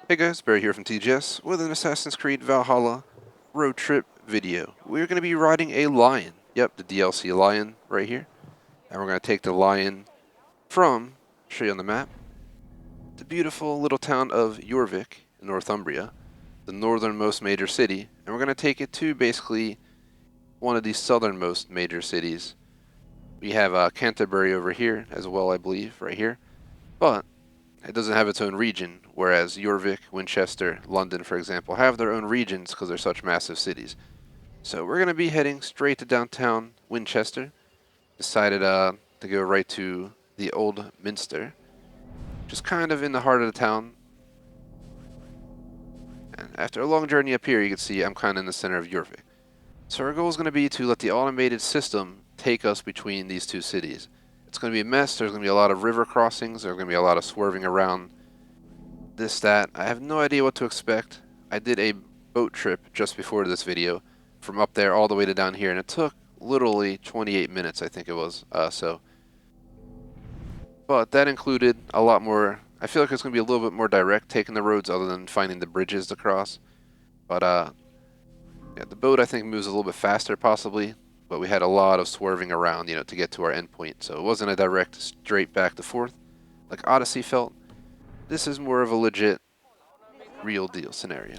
Hey guys, Barry here from TGS with an Assassin's Creed Valhalla road trip video. We're going to be riding a lion. Yep, the DLC lion right here. And we're going to take the lion from, show you on the map, the beautiful little town of Jorvik in Northumbria, the northernmost major city, and we're going to take it to basically one of the southernmost major cities. We have Canterbury over here as well, I believe, right here. But it doesn't have its own region, whereas Jorvik, Winchester, London, for example, have their own regions because they're such massive cities. So we're going to be heading straight to downtown Winchester. Decided to go right to the Old Minster, just kind of in the heart of the town. And after a long journey up here, you can see I'm kind of in the center of Jorvik. So our goal is going to be to let the automated system take us between these two cities. It's going to be a mess. There's going to be a lot of river crossings. There's going to be a lot of swerving around. This, that. I have no idea what to expect. I did a boat trip just before this video from up there all the way to down here, and it took literally 28 minutes, I think it was. But that included a lot more. I feel like it's going to be a little bit more direct taking the roads other than finding the bridges to cross. But yeah, the boat I think moves a little bit faster possibly, but we had a lot of swerving around, to get to our endpoint. So it wasn't a direct straight back to forth like Odyssey felt. This is more of a legit, real deal scenario.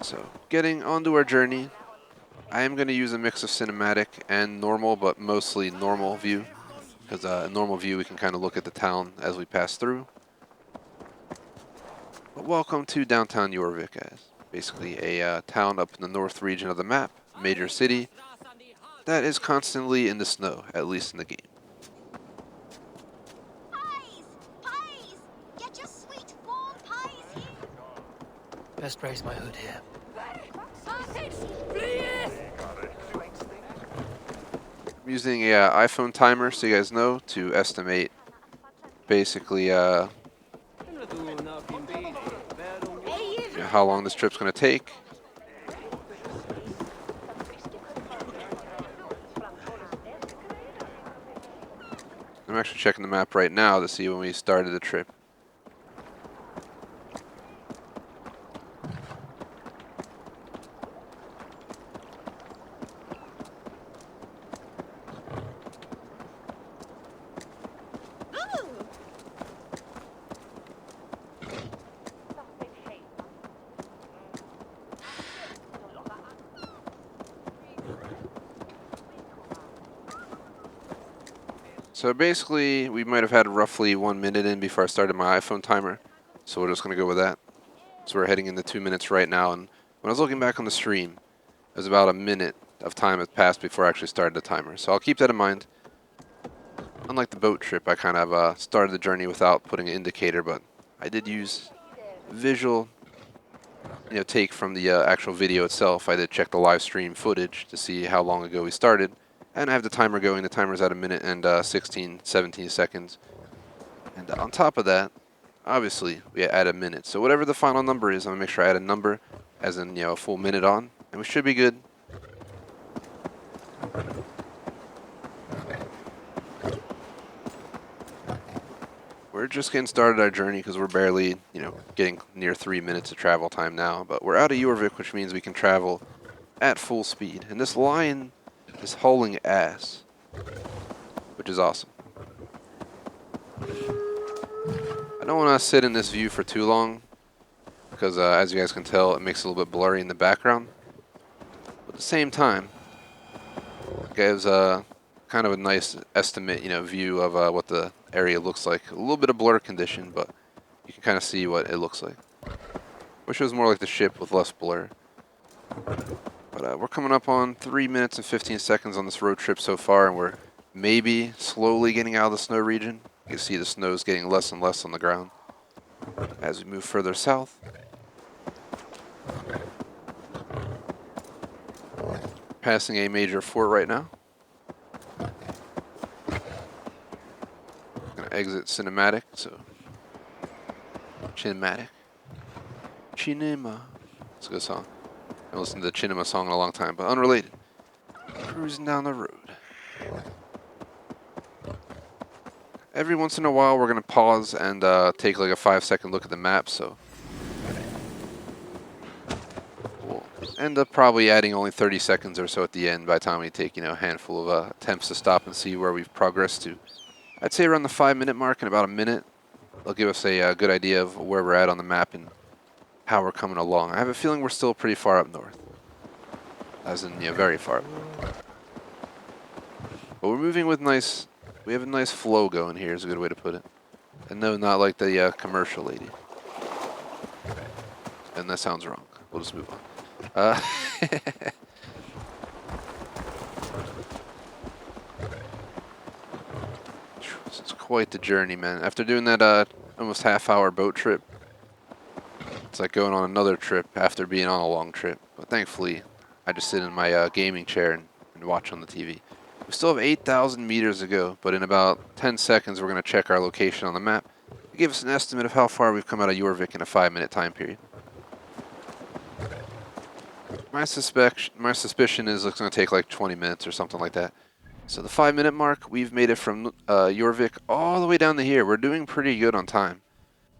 So getting onto our journey, I am going to use a mix of cinematic and normal, but mostly normal view, because in normal view we can kind of look at the town as we pass through. But welcome to downtown Jorvik, guys. Basically a town up in the north region of the map, major city, that is constantly in the snow, at least in the game. Pies! Pies! Get your sweet warm pies here! Best raise my hood here. I'm using a iPhone timer, so you guys know, to estimate basically how long this trip's going to take. I'm actually checking the map right now to see when we started the trip. So basically, we might have had roughly 1 minute in before I started my iPhone timer. So we're just going to go with that. So we're heading into 2 minutes right now. And when I was looking back on the stream, it was about a minute of time had passed before I actually started the timer. So I'll keep that in mind. Unlike the boat trip, I kind of started the journey without putting an indicator, but I did use visual take from the actual video itself. I did check the live stream footage to see how long ago we started. And I have the timer going. The timer's at a minute and 16, 17 seconds. And on top of that, obviously, we add a minute. So whatever the final number is, I'm going to make sure I add a number, as in, a full minute on. And we should be good. We're just getting started our journey because we're barely, getting near 3 minutes of travel time now. But we're out of Jorvik, which means we can travel at full speed. And this lion is hauling ass, which is awesome. I don't want to sit in this view for too long because, as you guys can tell, it makes it a little bit blurry in the background. But at the same time, it gives kind of a nice estimate, view of what the area looks like. A little bit of blur condition, but you can kind of see what it looks like. Wish it was more like the ship with less blur. But we're coming up on 3 minutes and 15 seconds on this road trip so far, and we're maybe slowly getting out of the snow region. You can see the snow's getting less and less on the ground as we move further south. Passing a major fort right now. Gonna exit cinematic, so Chinematic. Chinema. It's a good song. I haven't listened to the Chinema song in a long time, but unrelated. Cruising down the road. every once in a while we're going to pause and take like a 5-second look at the map, so we'll end up probably adding only 30 seconds or so at the end by the time we take, a handful of attempts to stop and see where we've progressed to. I'd say around the 5-minute mark in about a minute. They'll give us a good idea of where we're at on the map and how we're coming along. I have a feeling we're still pretty far up north, as in, very far up north. But we're moving with we have a nice flow going here is a good way to put it. And no, not like the commercial lady. And that sounds wrong. We'll just move on. It's quite the journey, man. After doing that almost half-hour boat trip, it's like going on another trip after being on a long trip. But thankfully, I just sit in my gaming chair and watch on the TV. We still have 8,000 meters to go, but in about 10 seconds, we're going to check our location on the map to give us an estimate of how far we've come out of Jorvik in a 5-minute time period. My suspicion is it's going to take like 20 minutes or something like that. So the 5-minute mark, we've made it from Jorvik all the way down to here. We're doing pretty good on time.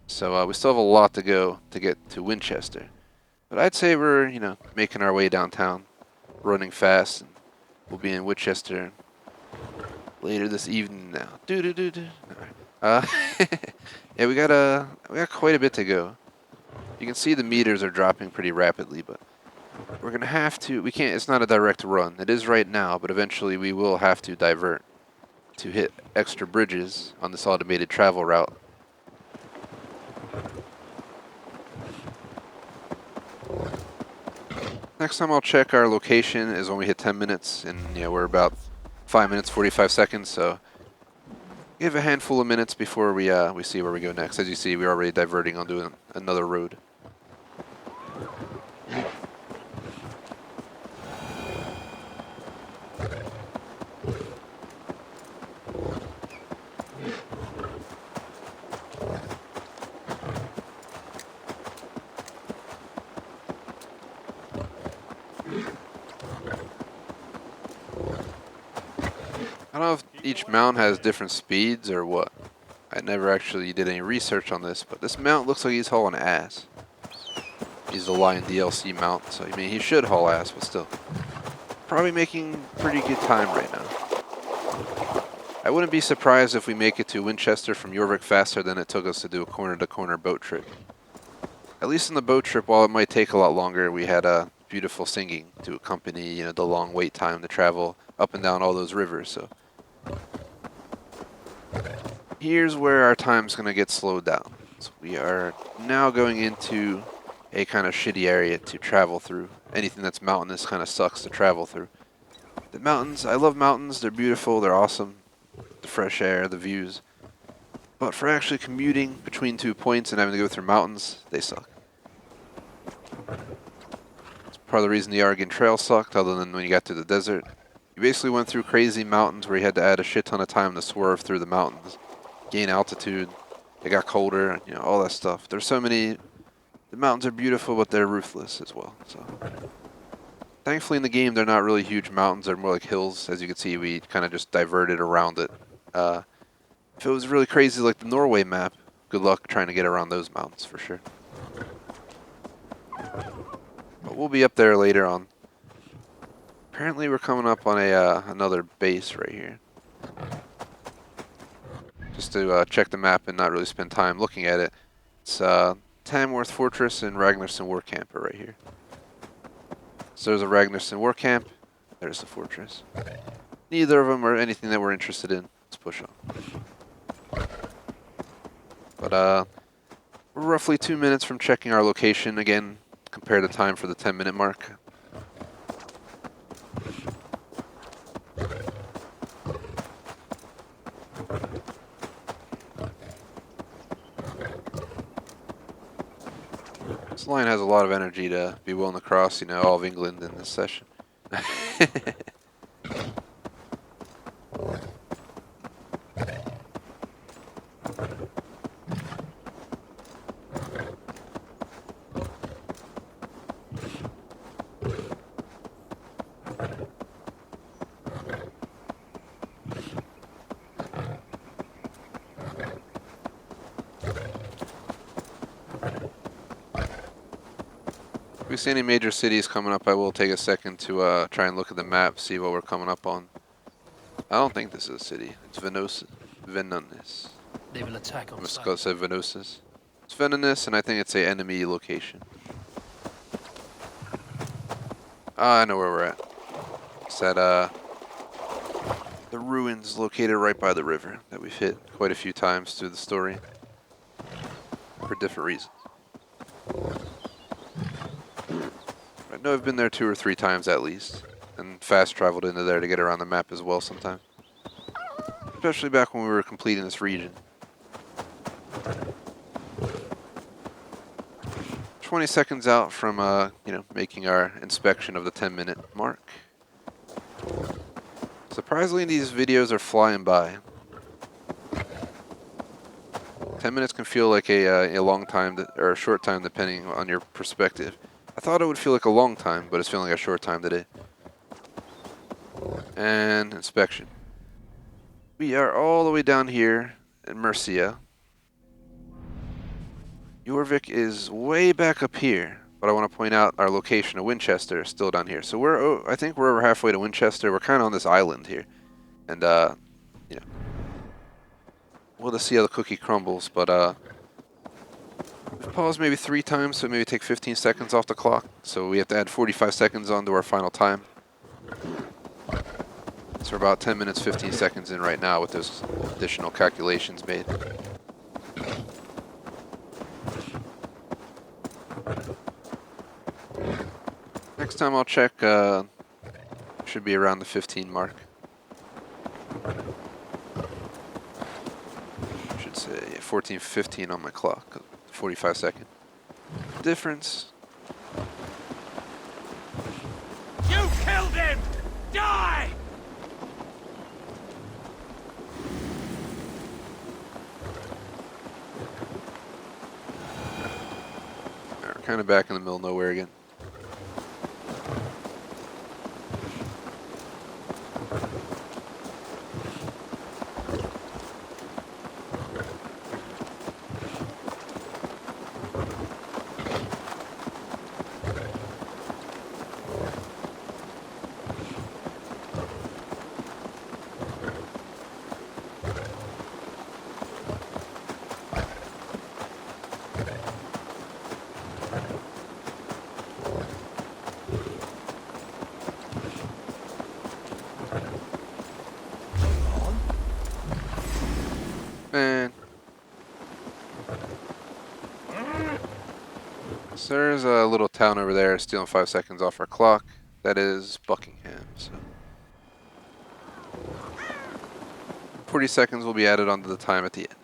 So we still have a lot to go to get to Wincestre. But I'd say we're, making our way downtown, running fast, and we'll be in Wincestre later this evening now. Yeah, we got quite a bit to go. You can see the meters are dropping pretty rapidly, but we're gonna have to. We can't. It's not a direct run. It is right now, but eventually we will have to divert to hit extra bridges on this automated travel route. Next time I'll check our location is when we hit 10 minutes, and we're about 5 minutes 45 seconds. So give a handful of minutes before we see where we go next. As you see, we're already diverting onto another road. I don't know if each mount has different speeds or what. I never actually did any research on this, but this mount looks like he's hauling ass. He's the Lion DLC mount, so I mean he should haul ass, but still. Probably making pretty good time right now. I wouldn't be surprised if we make it to Wincestre from Jorvik faster than it took us to do a corner-to-corner boat trip. At least in the boat trip, while it might take a lot longer, we had beautiful singing to accompany the long wait time to travel up and down all those rivers. So here's where our time's going to get slowed down. So we are now going into a kind of shitty area to travel through. Anything that's mountainous kind of sucks to travel through. The mountains, I love mountains. They're beautiful. They're awesome. The fresh air, the views. But for actually commuting between 2 points and having to go through mountains, they suck. It's part of the reason the Oregon Trail sucked, other than when you got to the desert. You basically went through crazy mountains where you had to add a shit ton of time to swerve through the mountains, gain altitude. It got colder, all that stuff. There's so many. The mountains are beautiful, but they're ruthless as well. So, thankfully in the game, they're not really huge mountains. They're more like hills. As you can see, we kind of just diverted around it. If it was really crazy like the Norway map, good luck trying to get around those mountains for sure. But we'll be up there later on. Apparently we're coming up on another base right here. Just to check the map and not really spend time looking at it. It's Tamworth Fortress and Ragnarsson War Camp are right here. So there's a Ragnarsson War Camp, there's the fortress. Neither of them are anything that we're interested in. Let's push on. But we're roughly 2 minutes from checking our location again. Compare the time for the 10-minute mark. This line has a lot of energy to be willing to cross, all of England in this session. If we see any major cities coming up, I will take a second to try and look at the map, see what we're coming up on. I don't think this is a city. It's Venonis. They will attack I'm on just sight. gonna say Venosis. It's Venonis, and I think it's a enemy location. I know where we're at. It's at the ruins located right by the river that we've hit quite a few times through the story for different reasons. I know I've been there 2 or 3 times at least, and fast traveled into there to get around the map as well sometimes. Especially back when we were completing this region. 20 seconds out from, making our inspection of the 10-minute mark. Surprisingly, these videos are flying by. 10 minutes can feel like a long time, or a short time depending on your perspective. I thought it would feel like a long time, but it's feeling like a short time today. And inspection. We are all the way down here in Mercia. Jorvik is way back up here, but I want to point out our location of Wincestre is still down here. So I think we're over halfway to Wincestre. We're kind of on this island here, and we'll just see how the cookie crumbles. But we've paused maybe 3 times, so maybe take 15 seconds off the clock. So we have to add 45 seconds onto our final time. So we're about 10 minutes, 15 seconds in right now with those additional calculations made. Next time I'll check, should be around the 15 mark. Should say 14:15 on my clock, 45 second difference. You killed him! Die! We're kind of back in the middle of nowhere again. Man. So there's a little town over there stealing 5 seconds off our clock. That is Buckingham. So 40 seconds will be added onto the time at the end.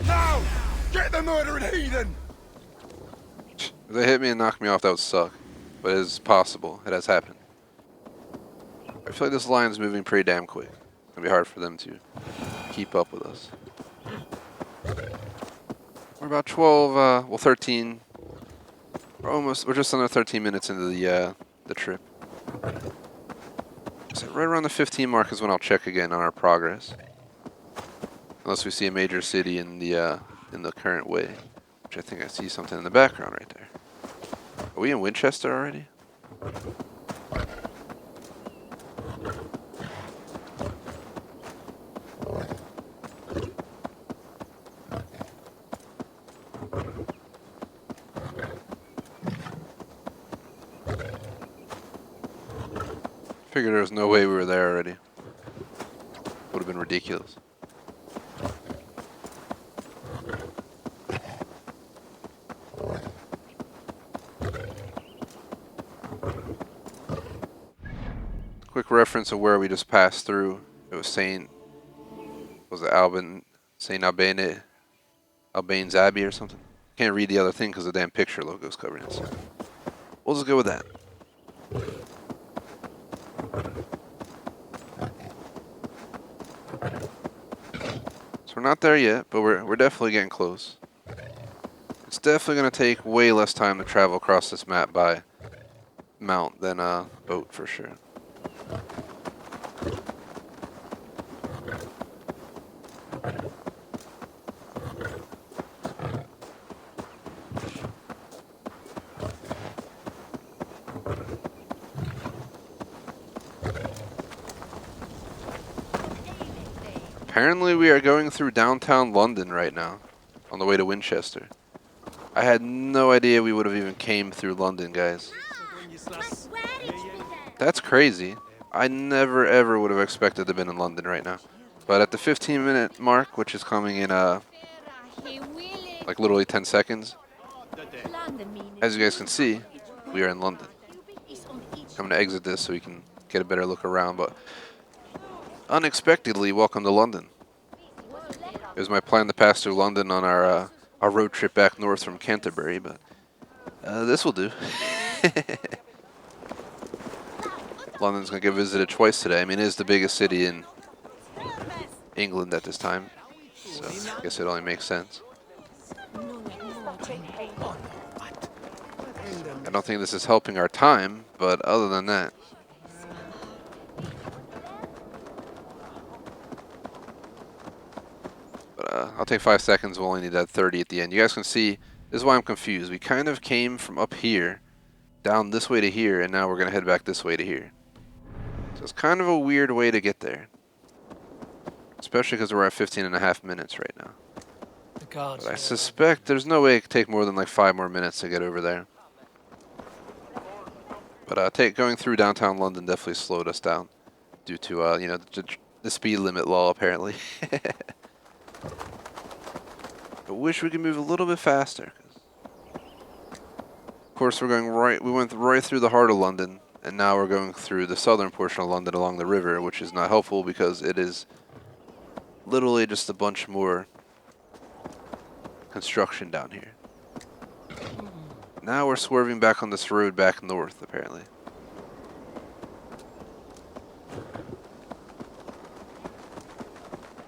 Now! Get the murdering heathen! If they hit me and knock me off, that would suck. But it is possible. It has happened. I feel like this line's moving pretty damn quick. It's going to be hard for them to keep up with us. We're about 13. We're just under 13 minutes into the trip. So right around the 15 mark is when I'll check again on our progress. Unless we see a major city in the current way. Which I think I see something in the background right there. Are we in Wincestre already? Figured there was no way we were there already. Would have been ridiculous. quick reference of where we just passed through. It was Saint Albane's Abbey or something. Can't read the other thing because the damn picture logo's covering it. So we'll just go with that. So we're not there yet, but we're definitely getting close. It's definitely going to take way less time to travel across this map by mount than a boat for sure. Apparently we are going through downtown London right now, on the way to Wincestre. I had no idea we would have even came through London, guys. That's crazy. I never ever would have expected to have been in London right now. But at the 15-minute mark, which is coming in like literally 10 seconds, as you guys can see, we are in London. I'm going to exit this so we can get a better look around, but unexpectedly, welcome to London. It was my plan to pass through London on our road trip back north from Canterbury, but this will do. London's going to get visited twice today. I mean, it is the biggest city in England at this time, so I guess it only makes sense. I don't think this is helping our time, but other than that. But I'll take 5 seconds. We'll only need that 30 at the end. You guys can see, this is why I'm confused. We kind of came from up here, down this way to here, and now we're going to head back this way to here. So it's kind of a weird way to get there. Especially because we're at 15.5 minutes right now. But I suspect there's no way it could take more than like 5 more minutes to get over there. But going through downtown London definitely slowed us down due to you know, the speed limit law apparently. I wish we could move a little bit faster. Of course, we went right through the heart of London, and now we're going through the southern portion of London along the river, which is not helpful because it is literally just a bunch more construction down here. Now we're swerving back on this road back north, apparently.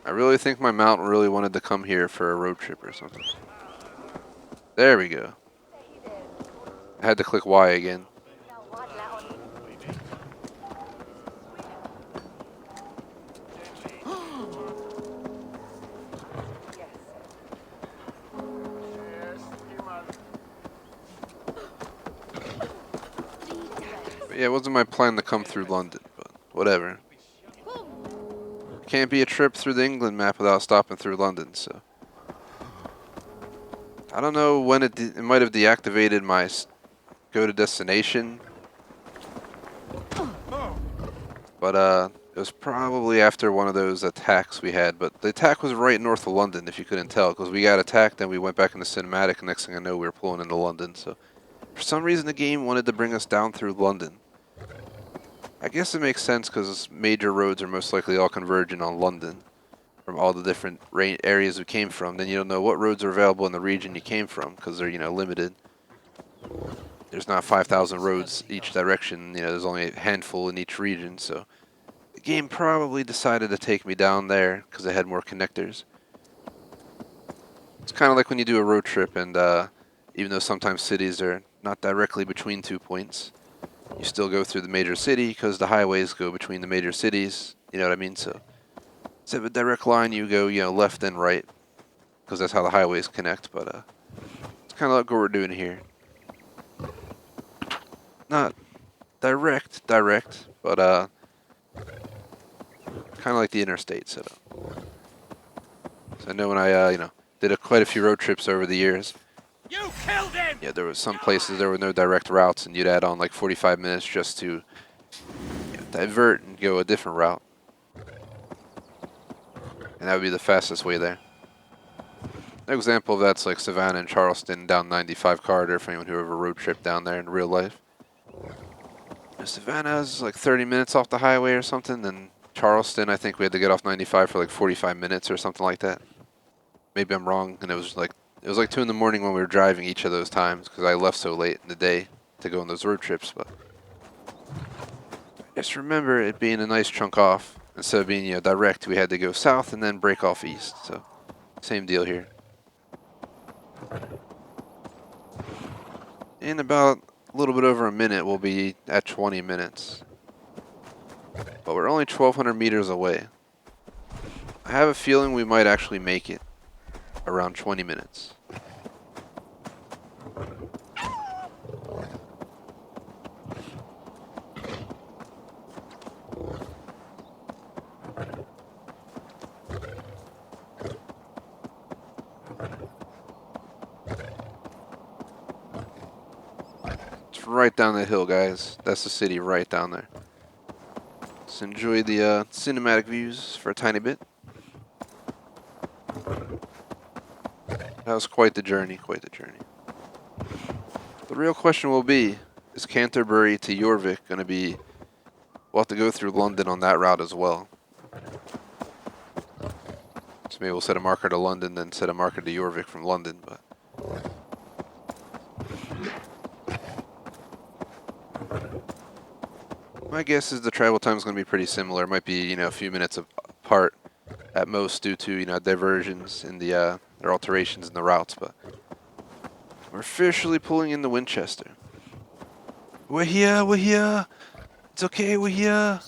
I really think my mount really wanted to come here for a road trip or something. There we go. I had to click Y again. But yeah, it wasn't my plan to come through London, but whatever. Can't be a trip through the England map without stopping through London, so. I don't know when it might have deactivated my go to destination. But it was probably after one of those attacks we had. But the attack was right north of London, if you couldn't tell, because we got attacked, then we went back into cinematic, and next thing I know, we were pulling into London. So for some reason, the game wanted to bring us down through London. I guess it makes sense because major roads are most likely all converging on London from all the different areas we came from. Then you don't know what roads are available in the region you came from because they're, you know, limited. There's not 5,000 roads each direction. You know, there's only a handful in each region. So the game probably decided to take me down there because it had more connectors. It's kind of like when you do a road trip and even though sometimes cities are not directly between 2 points, you still go through the major city because the highways go between the major cities. You know what I mean? So instead of a direct line, you go, you know, left and right because that's how the highways connect. But it's kind of like what we're doing here. Not direct, but kind of like the interstate setup. So I know when I, you know, did quite a few road trips over the years. You killed him! Yeah, there was some places there were no direct routes, and you'd add on like 45 minutes just to, you know, divert and go a different route. And that would be the fastest way there. An example of that's like Savannah and Charleston down 95 corridor for anyone who ever road tripped down there in real life. Savannah's like 30 minutes off the highway or something. Then Charleston, I think we had to get off 95 for like 45 minutes or something like that. Maybe I'm wrong, and it was like 2 in the morning when we were driving each of those times because I left so late in the day to go on those road trips. But just remember it being a nice chunk off. Instead of being direct, we had to go south and then break off east. So same deal here. In about a little bit over a minute, we'll be at 20 minutes. But we're only 1,200 meters away. I have a feeling we might actually make it around 20 minutes. It's right down the hill, guys. That's the city right down there. Let's enjoy the cinematic views for a tiny bit. That was quite the journey, quite the journey. The real question will be, is Canterbury to Jorvik going to be... We'll have to go through London on that route as well. So maybe we'll set a marker to London, then set a marker to Jorvik from London, but... My guess is the travel time is going to be pretty similar. It might be, a few minutes apart at most due to, diversions in the, or alterations in the routes, but... We're officially pulling into Wincestre. We're here! It's okay, we're here!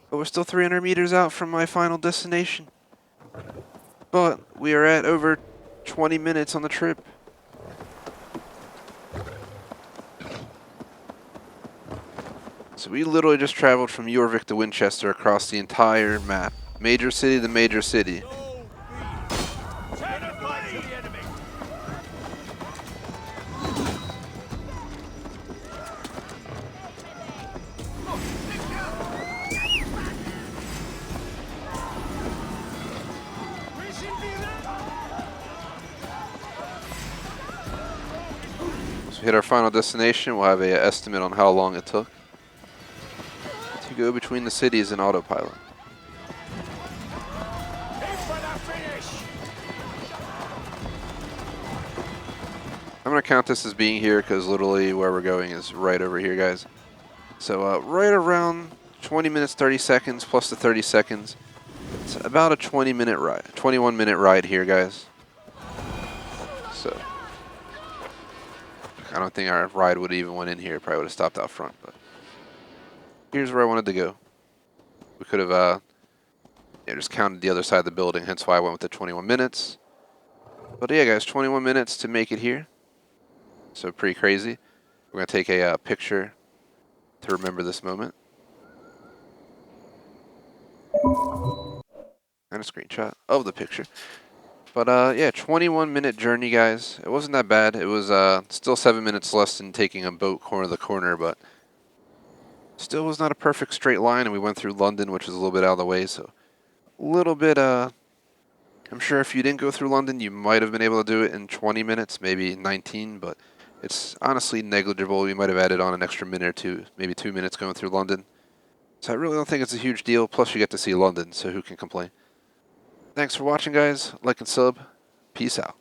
But we're still 300 meters out from my final destination. But we are at over 20 minutes on the trip. So we literally just traveled from Jorvik to Wincestre across the entire map. Major city to major city. So we hit our final destination. We'll have an estimate on how long it took to go between the cities in autopilot. I'm going to count this as being here because literally where we're going is right over here, guys. So right around 20 minutes, 30 seconds plus the 30 seconds. It's about a 20-minute ride, 21-minute ride here, guys. So I don't think our ride would even went in here. Probably would have stopped out front, but here's where I wanted to go. We could have just counted the other side of the building, hence why I went with the 21 minutes. But yeah, guys, 21 minutes to make it here. So pretty crazy. We're going to take a picture to remember this moment. And a screenshot of the picture. But yeah, 21-minute journey, guys. It wasn't that bad. It was still 7 minutes less than taking a boat corner to corner, but still was not a perfect straight line, and we went through London, which is a little bit out of the way, so a little bit, I'm sure if you didn't go through London, you might have been able to do it in 20 minutes, maybe 19, but it's honestly negligible. We might have added on an extra minute or two, maybe 2 minutes going through London. So I really don't think it's a huge deal, plus you get to see London, so who can complain? Thanks for watching, guys. Like and sub. Peace out.